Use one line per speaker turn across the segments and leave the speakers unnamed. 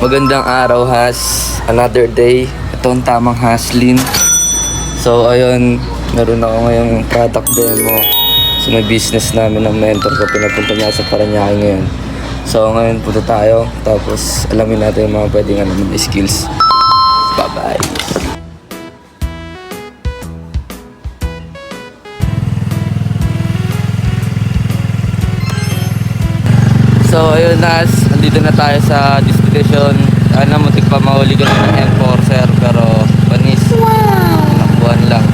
Magandang araw, Has. Another day. Ito ang tamang haslin. So, ayun, meron ako ngayong product demo sa may business namin ng mentor ko. Pinapunta niya sa Parañaque ngayon. So, ngayon punta tayo. Tapos, alamin natin yung mga pwedeng skills. Bye-bye. So ayun Nas, nandito na tayo sa destination. Sana muntik pa mahuli ka ng enforcer pero panis. Nakbuhan lang.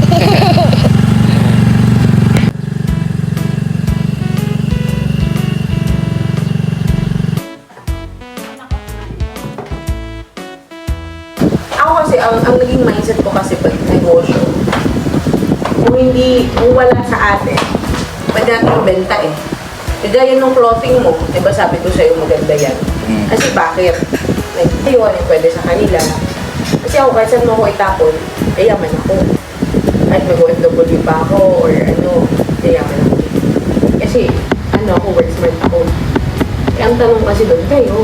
Ako kasi, ang naging mindset ko kasi pag negosyo, kung wala sa atin, pwede natin ibenta eh. Kagaya nung clothing mo, diba sabi ko sa'yo maganda yan. Kasi bakit? Like, ayun, pwede sa kanila. Kasi ako, kahit saan mo ako itapon, yaman ako. Kahit mag-OFW pa ako, or yaman ako. Kasi, ako, work smart ako. Ang tanong kasi doon, kayo,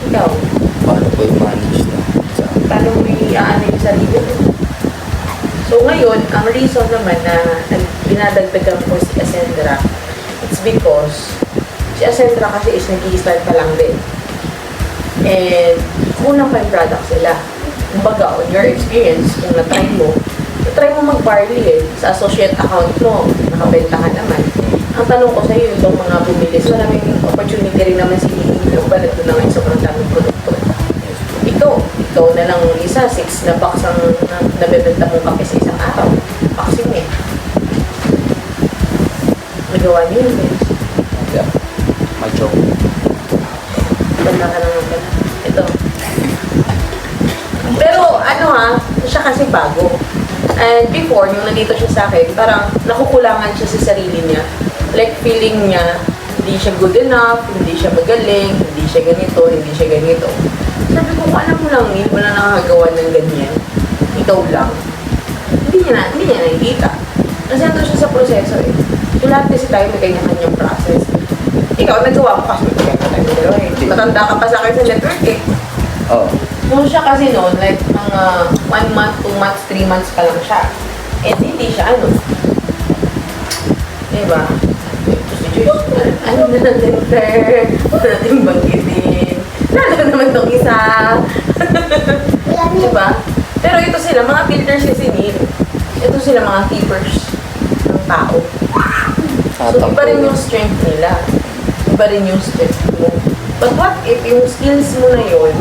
ikaw.
Paano ko i-manage na?
Paano mo i-aano yung sarili mo? So ngayon, ang reason naman na dinadagdagan ko si Ascendra, it's because si Ascendra kasi is nag-i-start pa lang din. And kulang pa yung product sila. Kumbaga, on your experience, kung na-try mo mag-barley sa associate account mo, nakabenta ka naman. Ang tanong ko sa iyo, itong mga bumili, so maraming opportunity rin naman si Lili, balik ko na ngayon sobrang daming produkto. Ikaw na lang isa, 6 na box ang nabebenta mong kape sa isang araw. Boxing eh. Nagawa niyo yun eh.
Yeah. My joke.
Banda ka naman pala. Ito. Pero siya kasi bago. And before, nung nandito siya sa akin, parang nakukulangan siya sa sarili niya. Like feeling niya, hindi siya good enough, hindi siya magaling, hindi siya ganito, hindi siya ganito. Sabi ko, alam mo lang yun, wala nakakagawa ng ganyan. Ikaw lang. Hindi niya nakikita. Kasi ando siya sa proseso eh. So lahat kasi tayo may kanya-kanyang process. Ikaw, nagawa mo kasi may kanya-kanya eh. Matanda ka pa sa akin sa network eh.
Oh.
Nung siya kasi noon, like mga 1 month, 2 months, 3 months pa lang siya. And hindi siya diba? Ano na natin, sir? Ano natin banggitin? Lalo naman itong isa. Diba? Pero ito sila, mga filters kasi nila. Ito sila mga keepers ng tao. So, iba rin yung strength nila. Iba rin yung strength mo. But what if yung skills mo na yun,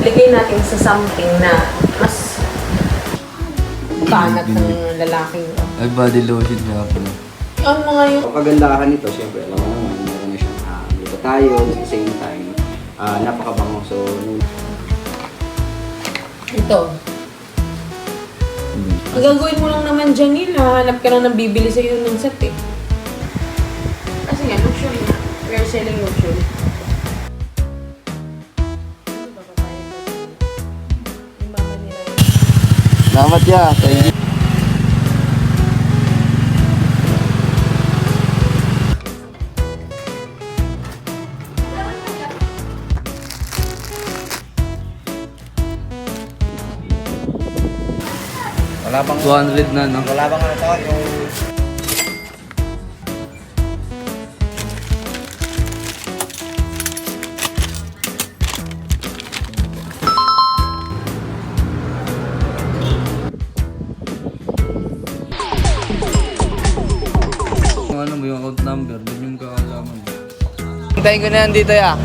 ligay natin sa something na mas banat ng lalaking
Ay, body lotion nga pala.
ang mga yung
Ang kagandahan nito, siyempre, alam mo naman, meron na siyang glutathione, at the same time, napakabango. So,
ito. Ang gagawin mo lang naman dyan nila, hanap ka lang ng bibili sa'yo ng set eh. Kasi nga, luxury na. We are selling luxury.
Salamat ya. Thank you.
wala bang
200 na, no?
wala bang yung
Ano mo yung account number, dun yung kakalaman. Hintayin ko na yan dito ya.